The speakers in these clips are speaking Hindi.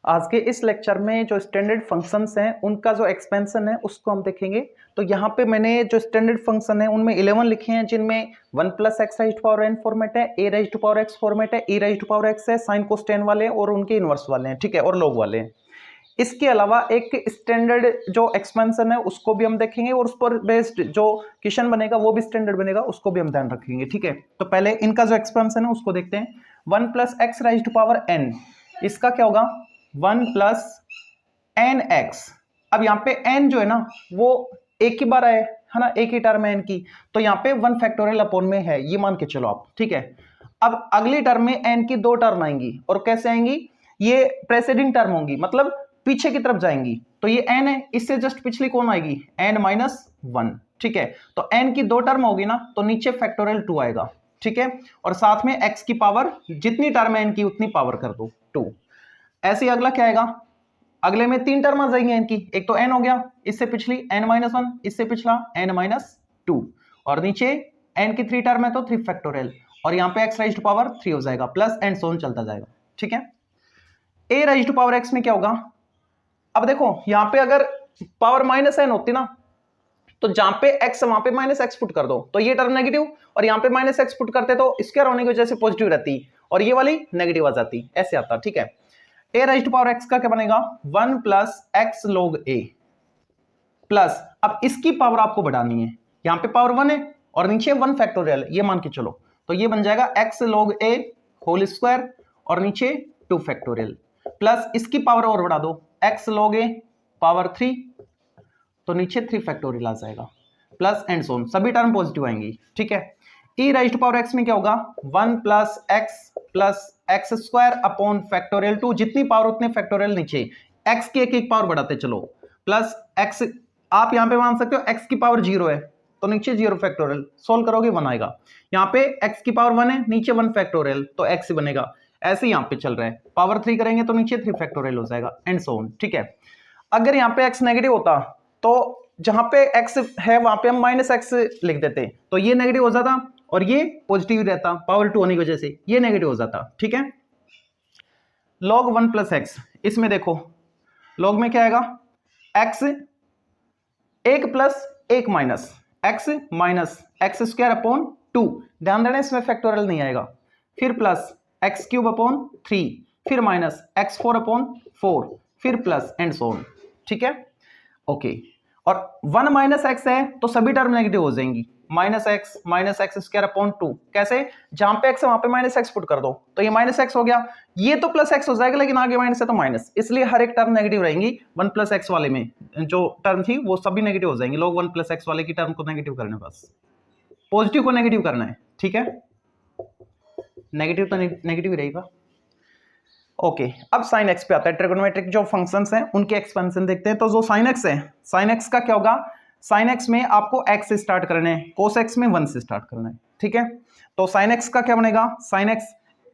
आज के इस लेक्चर में जो स्टैंडर्ड फंक्शंस हैं उनका जो एक्सपेंशन है उसको हम देखेंगे। तो यहाँ पे मैंने जो स्टैंडर्ड फंक्शन है उनमें 11 लिखे हैं, जिनमें 1 + x raised to power n format है, a raised to power x format है, e raised to power x है, साइन कोस वाले हैं और उनके इनवर्स वाले हैं, ठीक है, और लॉग वाले हैं। इसके अलावा एक स्टैंडर्ड जो एक्सपेंशन है उसको भी हम देखेंगे और उस पर बेस्ड जो क्वेश्चन बनेगा वो भी स्टैंडर्ड बनेगा, उसको भी हम ध्यान रखेंगे, ठीक है। तो पहले इनका जो एक्सपेंशन है उसको देखते हैं। 1 + x raised to power n, इसका क्या होगा 1 + nx। अब यहाँ पे n जो है ना वो एक ही बार है ना, एक ही टर्म है n की, तो यहाँ पे 1 फैक्टोरियल अपॉन में है, ये मान के चलो आप, ठीक है। अब अगली टर्म में n की 2 टर्म आएंगी और कैसे आएंगी, ये प्रेसीडिंग टर्म होंगी, मतलब पीछे की तरफ जाएंगी। तो ये n है, इससे जस्ट पिछली कौन आएगी n - 1, ठीक है। तो n की 2 टर्म होगी ना तो नीचे फैक्टोरियल 2 आएगा, ठीक है, और साथ में x की पावर जितनी टर्म है n की उतनी पावर कर दो 2। ऐसे ही अगला क्या आएगा, अगले में 3 टर्म आ जाएंगी n की, एक तो n हो गया, इससे पिछली n - 1, इससे पिछला n - 2, और नीचे n की 3 टर्म है तो 3 फैक्टोरियल, और यहाँ पे x raised to power 3 हो जाएगा, प्लस एंड सो ऑन चलता जाएगा, ठीक है। a raised to power x में क्या होगा, अब देखो यहाँ पे अगर पावर -n होती ना तो जहां पे x वहां पे -x पुट कर दो तो ये टर्म नेगेटिव, और यहाँ पे -x पुट करते तो स्क्वायर होने की वजह से पॉजिटिव रहती और ये वाली नेगेटिव आ जाती, ऐसे आता, ठीक है। a raised to power x का क्या बनेगा 1 + x log a प्लस, अब इसकी पावर आपको बढ़ानी है, यहाँ पे पावर 1 है और नीचे 1 फैक्टोरियल, ये मान के चलो, तो ये बन जाएगा x log a whole square और नीचे 2 फैक्टोरियल, प्लस इसकी पावर और बढ़ा दो x log a पावर 3, तो नीचे 3 फैक्टोरियल आ जाएगा, प्लस एंड सो ऑन, सभी टर्म पॉजिटिव आएंगी, ठीक है। e raised to power x में क्या होगा 1 + x अपॉन फैक्टोरियल 2, जितनी पावर उतने फैक्टोरियल नीचे, x की एक पावर बढ़ाते चलो, प्लस x, आप यहां पे मान सकते हो x की पावर 0 है तो नीचे 0 फैक्टोरियल, सोल्व करोगे 1 आएगा। यहाँ पे x की पावर 1 है, नीचे 1 फैक्टोरियल तो x ही बनेगा, ऐसे यहाँ पे चल रहा है, पावर 3 करेंगे तो नीचे 3 फैक्टोरियल हो जाएगा, एंड सो ऑन, ठीक है। अगर यहाँ पे x नेगेटिव होता तो जहां पे x है वहां पे हम -x लिख देते, तो ये नेगेटिव हो जाता और ये पॉजिटिव रहता, पावर 2 होने की वजह से ये नेगेटिव हो जाता, ठीक है। log 1 + x, इसमें देखो log में क्या आएगा x 1 + 1 minus x minus x² upon 2, ध्यान देना इसमें फैक्टोरियल नहीं आएगा, फिर प्लस x³ अपॉन 3, फिर माइनस x4 अपॉन 4, फिर प्लस एंड सो ऑन, ठीक है, ओके। और 1 - x है तो सभी टर्म नेगेटिव हो जाएंगी, -x x² अपॉन 2, कैसे, जहां पे x है वहां पे -x पुट कर दो तो ये -x हो गया, ये तो +x हो जाएगा लेकिन आगे माइनस है तो माइनस, इसलिए हर एक टर्म नेगेटिव रहेंगी। 1 + x वाले में जो टर्म थी वो सभी नेगेटिव हो जाएंगी, लोग 1 + x वाले की टर्म को नेगेटिव करना है, बस पॉजिटिव को नेगेटिव करना है, ठीक है, नेगेटिव तो नेगेटिव ही रहेगा, ओके। अब sin x पे आता है, ट्रिगोनोमेट्रिक जो फंक्शंस हैं उनके एक्सपेंशन देखते हैं। तो जो sin x है, sin x का क्या होगा, sin x में आपको x से स्टार्ट करना है, cos x में 1 से स्टार्ट करना है, ठीक है। तो sin x का क्या बनेगा, sin x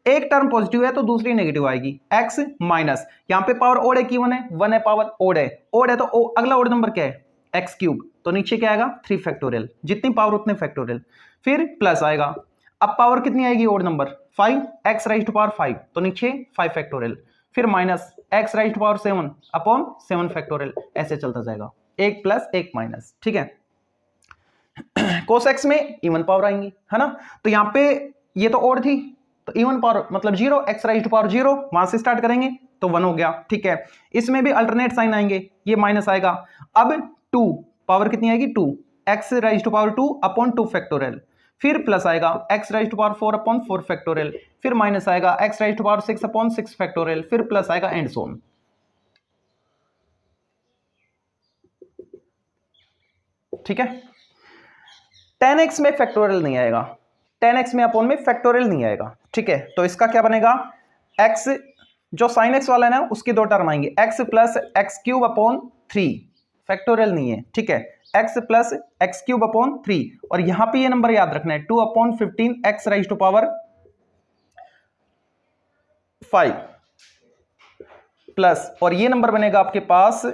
एक टर्म पॉजिटिव है तो दूसरी नेगेटिव आएगी, x माइनस, यहाँ पे पावर ओड है कि 1 है पावर ओड है, तो अगला ओड नंबर क्या है x³, तो नीचे क्या आएगा 3 फैक्टोरियल, जितनी पावर उतने फैक्टोरियल, फिर प्लस आएगा, अब पावर कितनी आएगी odd number 5, x raised to power 5, तो नीचे 5 फैक्टोरियल, फिर minus x raised to power 7 upon 7 factorial, ऐसे चलता जाएगा, 1 + 1 माइनस, ठीक है। cos x में इवन पावर आएंगी, है ना, तो यहाँ पे ये तो ओड थी तो इवन पावर मतलब 0, x raised to power 0, वहां से स्टार्ट करेंगे तो 1 हो गया, ठीक है। इसमें भी अल्टरनेट साइन आएंगे, ये माइनस आएगा, अब 2 पावर कितनी आएगी 2, x raised to power 2 upon 2 factorial, फिर प्लस आएगा x raised to power 4 upon 4 factorial, फिर माइनस आएगा x raised to power 6 upon 6 factorial, फिर प्लस आएगा एंड सो ऑन, ठीक है। 10x में फैक्टोरियल नहीं आएगा, 10x में अपॉन में फैक्टोरियल नहीं आएगा, ठीक है। तो इसका क्या बनेगा, x जो sin x वाला है ना उसकी 2 टर्म आएंगे, x + x³ अपॉन 3, फैक्टोरियल नहीं है, ठीक है, x + x³ अपॉन 3, और यहां पे ये नंबर याद रखना है 2/15 x raised to power 5 plus, और ये नंबर बनेगा आपके पास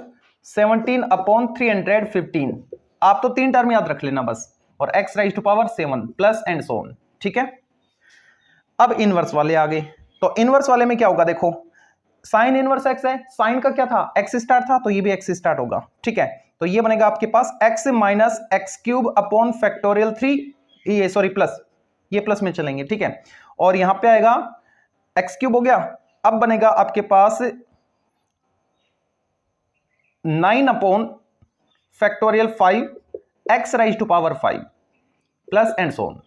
17/315, आप तो 3 टर्म याद रख लेना बस, और x raised to power 7 plus and so on, ठीक है। अब इनवर्स वाले आ गए, तो इनवर्स वाले में क्या होगा देखो, साइन इनवर्स एक्स है, साइन का क्या था, एक्स स्टार था, तो ये भी एक्स स्टार होगा, ठीक है। तो ये बनेगा आपके पास x minus x cube upon factorial 3, ये सॉरी प्लस, ये प्लस में चलेंगे, ठीक है। और यहां पे आएगा एक्स क्यूब हो गया, अब बनेगा आपके पास 9 upon factorial 5 x raise to power 5 plus and so on,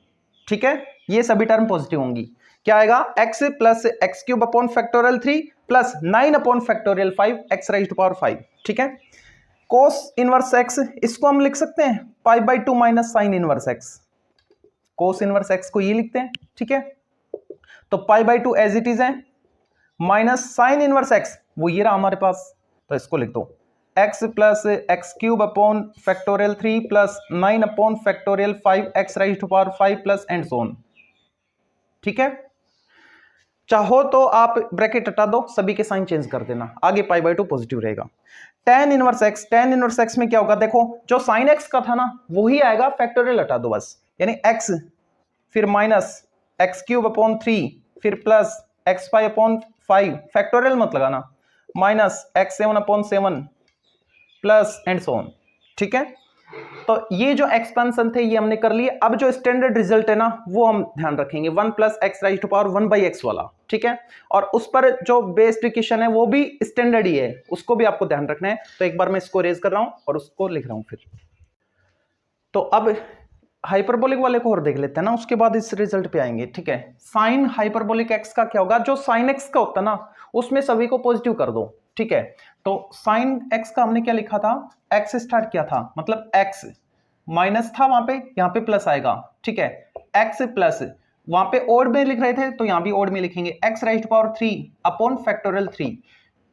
ठीक है। ये सभी टर्म पॉजिटिव होंगी, क्या आएगा, x plus x cube upon factorial 3 plus 9 upon factorial 5 x raise to power 5, ठीक है। कोस इनवर्स एक्स, इसको हम लिख सकते हैं π/2 minus sine inverse x, cos inverse x को ये लिखते हैं, ठीक है। तो π/2 एज इट इज है, माइनस साइन इनवर्स एक्स वो ये रहा हमारे पास, तो इसको लिख दो x plus x cube upon factorial 3 plus 9 upon factorial 5 x raise to power 5 plus and so on, ठीक है। चाहो तो आप ब्रैकेट हटा दो, सभी के साइन चेंज कर देना, आगे π/2 पॉजिटिव रहेगा। tan inverse x, tan inverse x में क्या होगा, देखो जो साइन एक्स का था ना वही आएगा, फैक्टोरियल हटा दो बस, यानी x फिर माइनस एक्स क्यूब अपॉन 3 फिर प्लस x5 अपॉन 5 फैक्टोरियल मत लगाना, minus x7 upon 7 plus and so on, ठीक है। तो ये जो एक्सपेंशन थे ये हमने कर लिए। अब जो स्टैंडर्ड रिजल्ट है ना वो हम ध्यान रखेंगे, 1 plus x raise to power 1/x वाला, ठीक है। और उस पर जो बेस्ड इक्वेशन है वो भी स्टैंडर्ड ही है, उसको भी आपको ध्यान रखना है। तो एक बार मैं इसको रेज कर रहा हूं और उसको लिख रहा हूं फिर। तो अब हाइपरबोलिक वाले को और देख लेते हैं ना, उसके बाद इस रिजल्ट पे आएंगे, ठीक है। साइन हाइपरबोलिक एक्स का क्या होगा, जो साइन एक्स का होता है ना उसमें सभी को पॉजिटिव कर दो, ठीक है। तो साइन एक्स का हमने क्या लिखा था, एक्स स्टार्ट किया था, मतलब एक्स माइनस था वहां पे, यहाँ पे प्लस आएगा, ठीक है। एक्स प्लस वहां पे ओड में लिख रहे थे तो यहाँ भी ओड में लिखेंगे, x raise to power 3 upon factorial 3,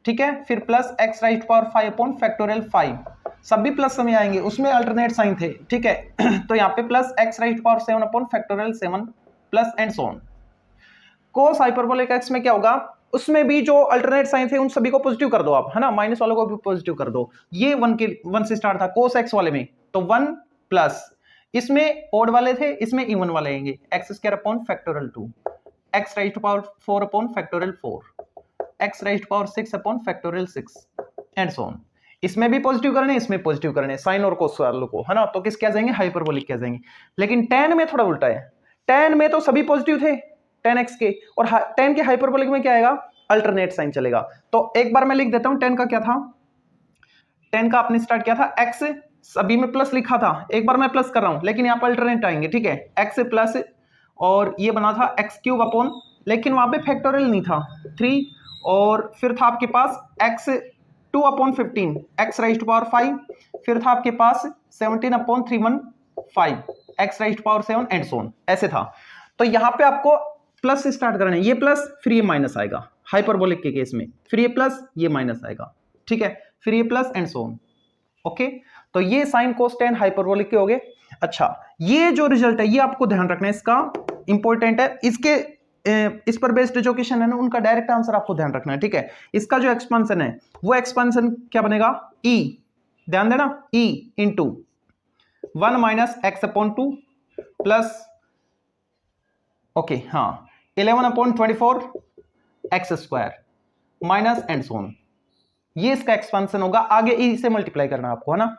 ठीक है। फिर plus x raise to power 5 upon factorial 5, सभी प्लस में आएंगे, उसमें अल्टरनेट साइन थे, ठीक है। तो यहाँ पे plus x raise to power 7 upon factorial 7 plus and so on. Cos hyperbolic x में क्या होगा, उसमें भी जो अल्टरनेट साइन थे उन सभी को पॉजिटिव कर दो आप, है ना, माइनस वालों को भी पॉजिटिव कर दो। ये 1 से स्टार्ट था कोस एक्स वाले में, तो 1 प्लस इसमें ओड वाले थे, इसमें इवन वाले आएंगे, x square upon factorial 2 x raise to power 4 upon factorial 4 x raise to power 6 upon factorial 6 and so on. इसमें भी पॉजिटिव करने, इसमें पॉजिटिव करने, साइन और कोस वालों को, है ना, तो किसके आ जाएंगे, हाइपरबोलिक के आ जाएंगे। लेकिन tan में थोड़ा उल्टा है, tan में तो सभी पॉजिटिव थे tan x के, और tan के हाइपरबोलिक में क्या आएगा, अल्टरनेट साइन चलेगा। तो एक बार मैं लिख देता हूं tan का क्या था, tan का आपने स्टार्ट किया था x, सभी में प्लस लिखा था, एक बार मैं प्लस कर रहा हूं, लेकिन यहाँ पर अल्टरनेट आएंगे, ठीक है। x प्लस और ये बना था एक्स क्यूब अपॉन, लेकिन वहां पे फैक्टोरियल नहीं था 3, और फिर था आपके पास x 2 upon 15 x raise to power 5, फिर था आपके पास 17 upon 315 x raise to power 7 and so on, ऐसे था। तो यहाँ पे आपको प्लस से स्टार्ट करना है, ये प्लस फिर ये माइनस आएगा हाइपरबोलिक के केस में, फिर ये प्लस ये माइनस आएगा, ठीक है, फिर ये plus and so on, okay. तो ये साइन कोस टेन हाइपरबोलिक के हो गए। अच्छा, ये जो रिजल्ट है ये आपको ध्यान रखना है, इसका इंपॉर्टेंट है, इसके इस पर बेस्ड जो क्वेश्चन है ना उनका डायरेक्ट आंसर आपको ध्यान रखना है, ठीक है। इसका जो एक्सपेंशन है वो एक्सपेंशन क्या बनेगा, e, ध्यान देना, e into 1 minus x upon 2 plus okay हाँ 11 upon 24 x square minus and so on, ये इसका एक्सपेंशन होगा। आगे e से मल्टीप्लाई करना है आपको, है ना।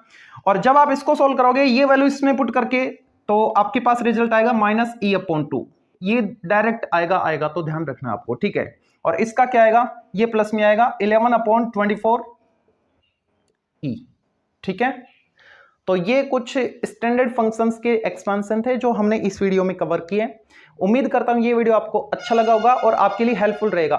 और जब आप इसको सोल्व करोगे ये वैल्यू इसमें पुट करके, तो आपके पास रिजल्ट आएगा माइनस e अपॉन 2, ये डायरेक्ट आएगा तो ध्यान रखना आपको, ठीक है। और इसका क्या आएगा, ये प्लस में आएगा 11 अपॉन 24 e, ठीक है। तो ये कुछ स्टैंडर्ड फंक्शंस के एक्सपेंशन थे जो हमने इस वीडियो में कवर किए। उम्मीद करता हूं ये वीडियो आपको अच्छा लगा होगा और आपके लिए हेल्पफुल रहेगा।